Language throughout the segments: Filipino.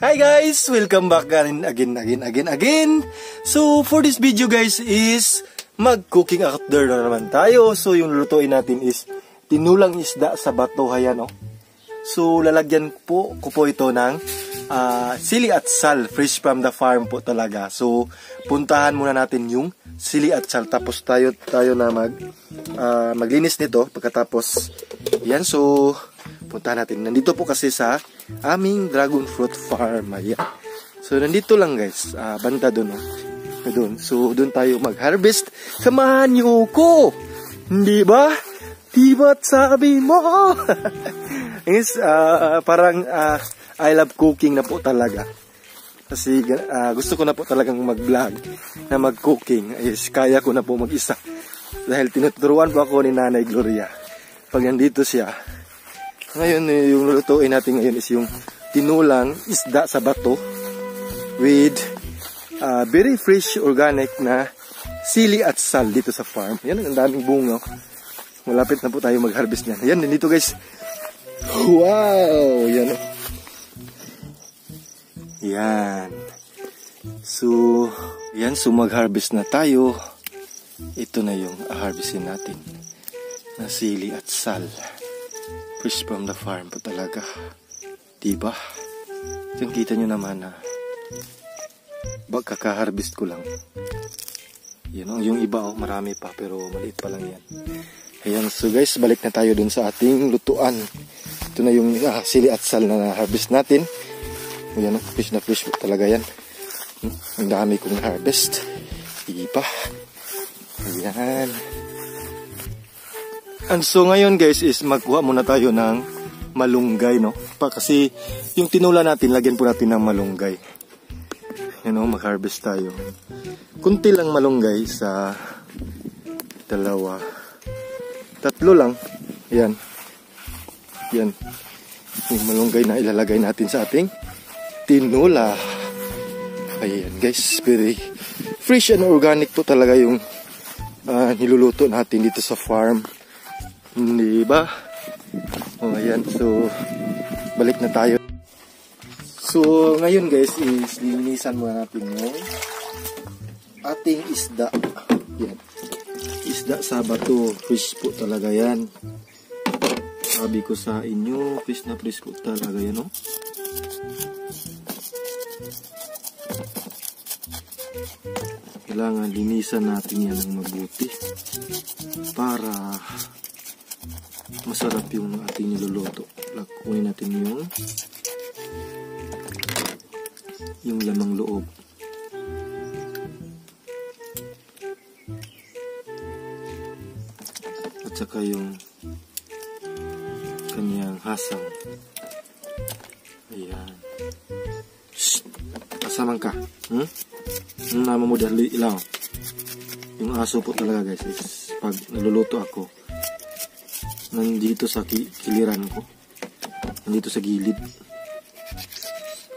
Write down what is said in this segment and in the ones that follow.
Hi guys! Welcome back again. So for this video guys is mag-cooking outdoor na naman tayo. So yung lulutuin natin is tinulang isda sa bato. Ayan oh. So lalagyan ko po ito ng sili at sal. Fresh from the farm po talaga. So puntahan muna natin yung sili at sal. Tapos tayo na maglinis nito. Pagkatapos yan, so puntahan natin. Nandito po kasi sa aming dragon fruit farm. Ayan. So nandito lang guys, banda doon. So doon tayo mag-harvest. Samahan niyo ko. Hindi ba? Diba't sabi mo? Is parang I love cooking na po talaga. Kasi gusto ko na po talagang mag-vlog na mag-cooking. Is kaya ko na po mag-isa. Dahil tinuturuan po ako ni Nanay Gloria. Pag nandito siya. Ngayon, yung lulutuin natin ngayon is yung tinulang isda sa bato with very fresh organic na sili at sal dito sa farm. Yan, ang daming bunga. Malapit na po tayo mag-harvest niyan. Yan, dito guys. Wow! Yan. Yan. So mag-harvest na tayo. Ito na yung harvestin natin na sili at sal. Fresh from the farm po talaga. Diba? Yung kita nyo naman na kaka-harvest ko lang. Yan, yung iba marami pa pero maliit pa lang yan. Ayan, so guys, balik na tayo dun sa ating lutuan. Ito na yung sili at sal na harvest natin. Ayan, fresh na fresh po talaga yan. Ang dami kong harvest. Diba? Ayan. And so ngayon guys is magkuha muna tayo ng malunggay, no? Kasi yung tinula natin, lagyan po natin ng malunggay. Yan o, mag-harvest tayo. Kunti lang malunggay sa 2, 3 lang. Yan. Yan. Yung malunggay na ilalagay natin sa ating tinula. Ayan guys, very fresh and organic po talaga yung niluluto natin dito sa farm. Hindi ba? O ayan, so balik na tayo. So ngayon guys is linisan muna natin yung ating isda. Yan. Isda sa bato, fresh po talaga yan. Sabi ko sa inyo, fresh na fresh po talaga yan, no? Kailangan linisan natin yan ng mabuti para masarap yung ating niluluto. Kunin natin yung lamang loob. At saka yung kanyang hasang. Ayan. Shhh! Kasamang ka. Yung nama mo dahil ilaw. Yung aso po talaga guys is pag naluluto ako, nandito sa kiliran ko, nandito sa gilid,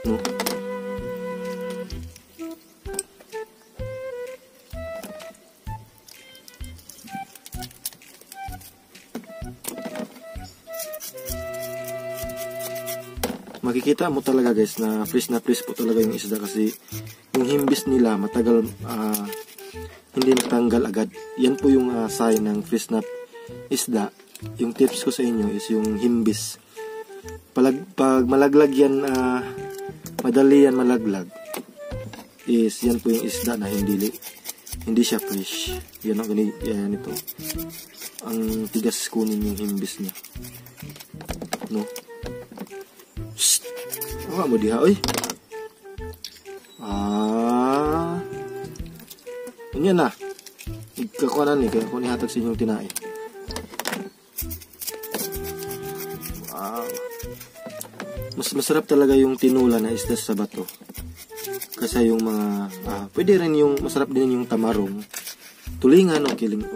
no? Makikita mo talaga guys na fresh po talaga yung isda kasi yung himbis nila matagal hindi natanggal agad. Yan po yung sign ng fresh na isda. Yung tips ko sa inyo is yung himbis. Pag malaglag yan, madali yan malaglag, is yan po yung isda na hindi siya fresh. Yan ito. ang tigas kunin yung himbis niya. No? Shhh! Awa mo diha, oy. Yan na. Ikakuanan ni, kaya ko nihatag sa inyong tinae. Wow. Mas masarap talaga yung tinula na isda sa bato. Kasi yung mga, pwede rin yung, masarap din yung tamarong. Tulingan, okay lang.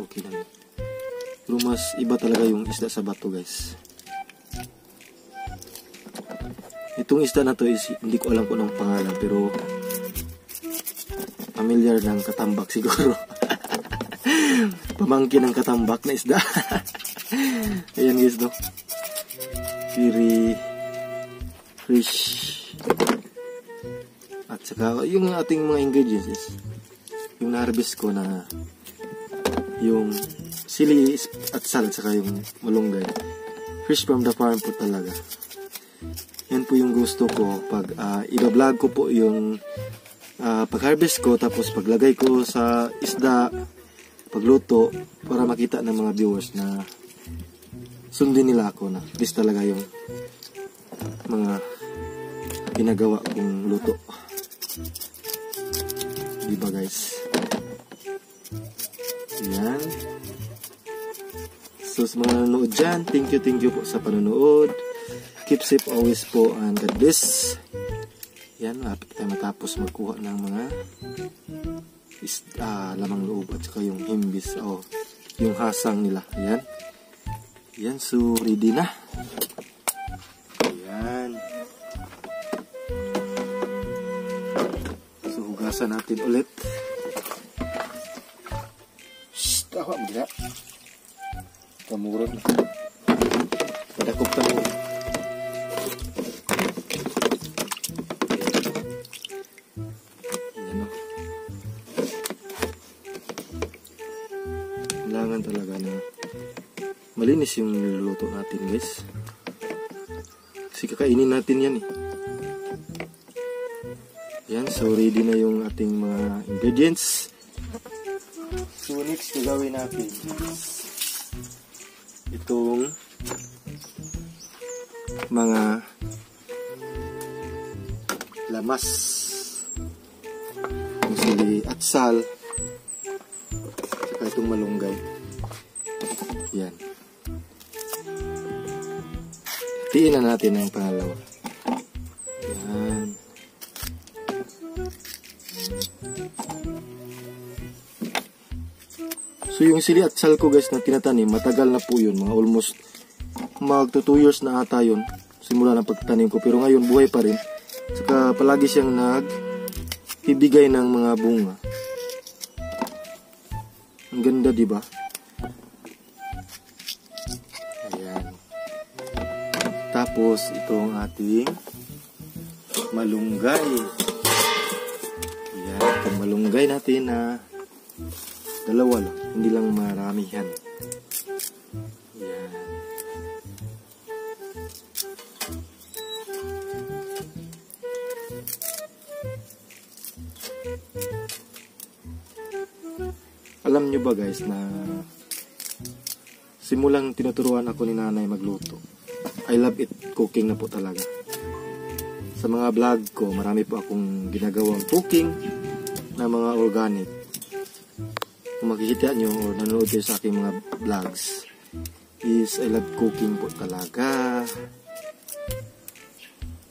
Pero mas iba talaga yung isda sa bato, guys. Itong isda na to is, hindi ko alam kung anong pangalan, pero familiar ng katambak siguro. Pamangkin ng katambak na isda. Ayan guys, no? Very fresh. At saka yung ating mga ingredients is yung na-harvest ko na yung sili at sal, saka yung malunggay. Fresh from the farm po talaga. Yan po yung gusto ko pag i-vlog ko po yung pag-harvest ko, tapos paglagay ko sa isda, pagluto, para makita ng mga viewers na sundin nila ako na this talaga yung mga ginagawa kong luto. Diba guys? Yan. So sa mga nanonood dyan, thank you po sa panonood. Keep safe always po, and God bless. Yan, lapit tayo matapos magkuha ng mga lamang loob at saka yung himbis o yung hasang nila. Yan. Yan, so ready na. Yan. So hugasan natin ulit. Shhh, tawa mo gina. Kamurot na. Padakop ka mo. Kailangan talaga na malinis yung niluluto natin guys, kasi kakainin natin yan eh. Yan, so ready na yung ating mga ingredients. So next gagawin natin itong mga lamas, yung sili at sal, saka itong malunggay. Yan. Tiin na natin ang pangalawa. Yan. So yung sili at sal ko guys na tinatanim, matagal na po yun. Mga almost magto 2 years na ata yun. Simula ng pagtanim ko. Pero ngayon buhay pa rin. Saka palagi siyang ibigay ng mga bunga. Ang ganda, di ba? Tapos, itong ating malunggay. Yan, itong malunggay natin na dalawa lang, hindi lang maramihan. Yan. Alam nyo ba guys na simulang tinuturuan ako ni nanay magluto. I love it cooking na po talaga. Sa mga vlog ko, marami po akong ginagawang cooking na mga organic. Kung makikita nyo o nanonood kayo sa aking mga vlogs, is I love cooking po talaga.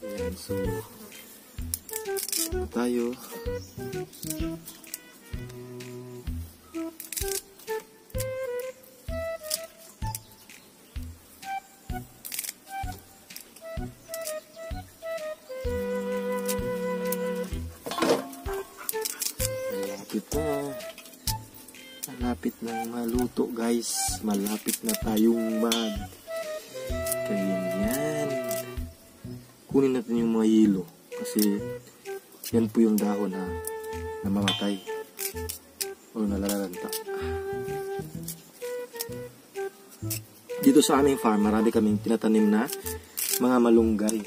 Ayan, so tayo. Malapit na maluto guys, malapit na tayong ganyan. Kunin natin yung mga yelo kasi yan po yung dahon na namamatay o nalalanta. Dito sa aming farm, marami kaming tinatanim na mga malunggay.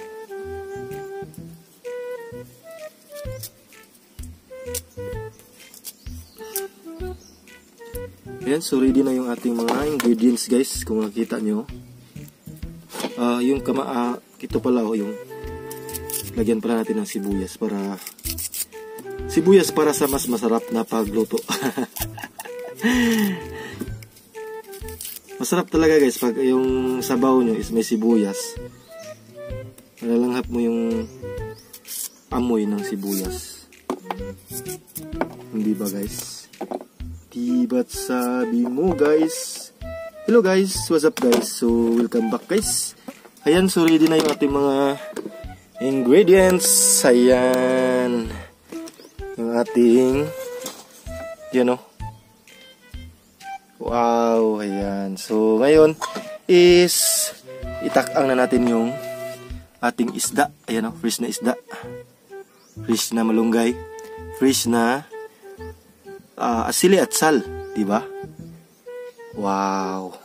Ayan, so ready na yung ating mga ingredients guys. Kung nakita nyo. Yung ito pala yung lagyan pala natin ng sibuyas para sa mas masarap na pagluto. Masarap talaga guys pag yung sabaw nyo is may sibuyas. Malalanghap mo yung amoy ng sibuyas. Hindi ba guys? Diba't sabi mo guys. Hello guys, what's up guys? So welcome back guys. Ayan, so ready na yung ating mga ingredients. Ayan. Yung ating wow, ayan. So ngayon is itakang na natin yung ating isda. Ayan fresh na isda. Fresh na malunggay. Fresh na asili at sal, di ba? Wow.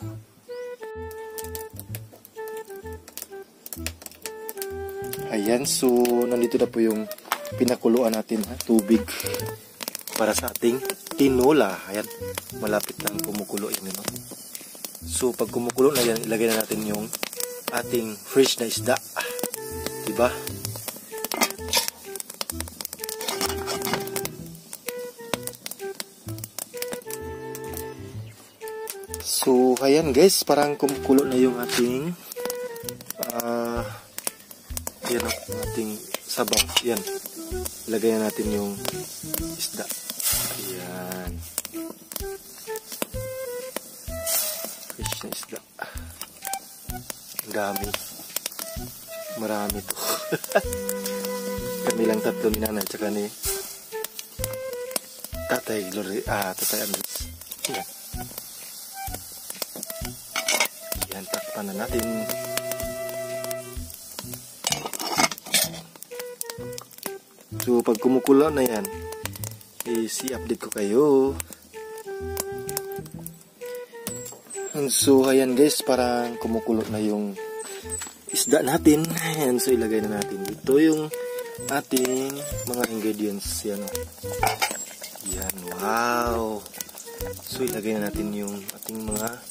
Ayan, so nandito na po yung pinakuluan natin tubig para sa ating tinola. Ayan, malapit nang kumukulo yun. So pag kumukulo na yan, ilagay na natin yung ating fresh na isda. Di ba? So, ayan guys, parang kumukulo na yung ating ating sabaw. Yan. Ilagay na natin yung isda. Ayan. Fresh na isda. Ang dami. Marami to. Kami lang tatlo ni nanay tsaka ni Tatay Andres. Ayan. Yan, takpan na natin. So, pag kumukulo na yan, i-update ko kayo. And so, ayan guys, parang kumukulo na yung isda natin. Ayan, so ilagay na natin dito yung ating mga ingredients. Yan, yan, wow. So, ilagay na natin yung ating mga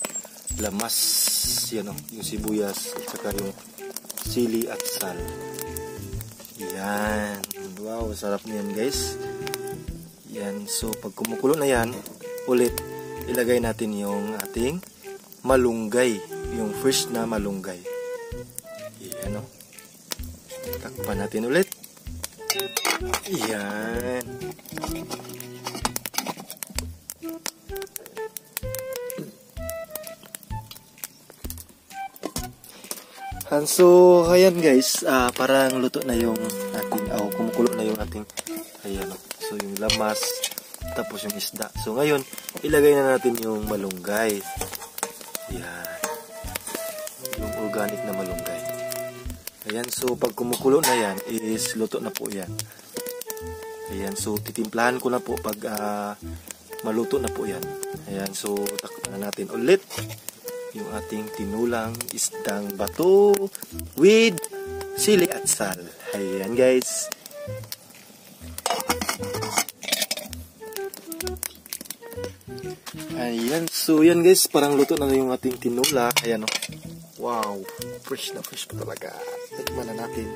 lamas. Yan yung sibuyas at saka yung sili at sal. Yan. Wow, sarap na yan guys. Yan. So pag kumukulo na yan, ulit ilagay natin yung ating malunggay. Yung fresh na malunggay. Yan takpan natin ulit. Yan. And so, ayan guys, parang luto na yung ating, kumukulo na yung ating, ayan so yung lamas, tapos yung isda. So ngayon, ilagay na natin yung malunggay. Ayan. Yung organic na malunggay. Ayan, so pag kumukulo na yan, is luto na po yan. Ayan, so titimplahan ko na po pag maluto na po yan. Ayan, so takpan na natin ulit yung ating tinulang isdang bato with sili at sal. Ayan guys. Ayan, so yan guys, parang luto na yung ating tinula. Ayan wow, fresh na fresh pa talaga. Tikman na natin.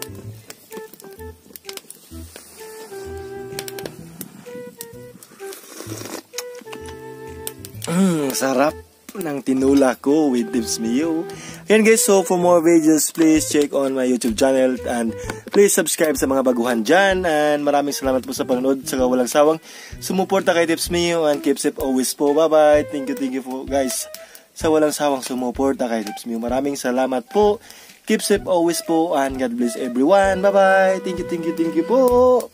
Sarap ng tinula ko with Tips Mio. Ayan guys, so for more videos, please check on my YouTube channel and please subscribe sa mga baguhan dyan. And maraming salamat po sa panonood, saka walang sawang sumuporta kay Tips Mio and keep safe always po. Bye bye. Thank you po guys sa walang sawang sumuporta kay Tips Mio. Maraming salamat po. Keep safe always po and God bless everyone. Bye bye. Thank you po.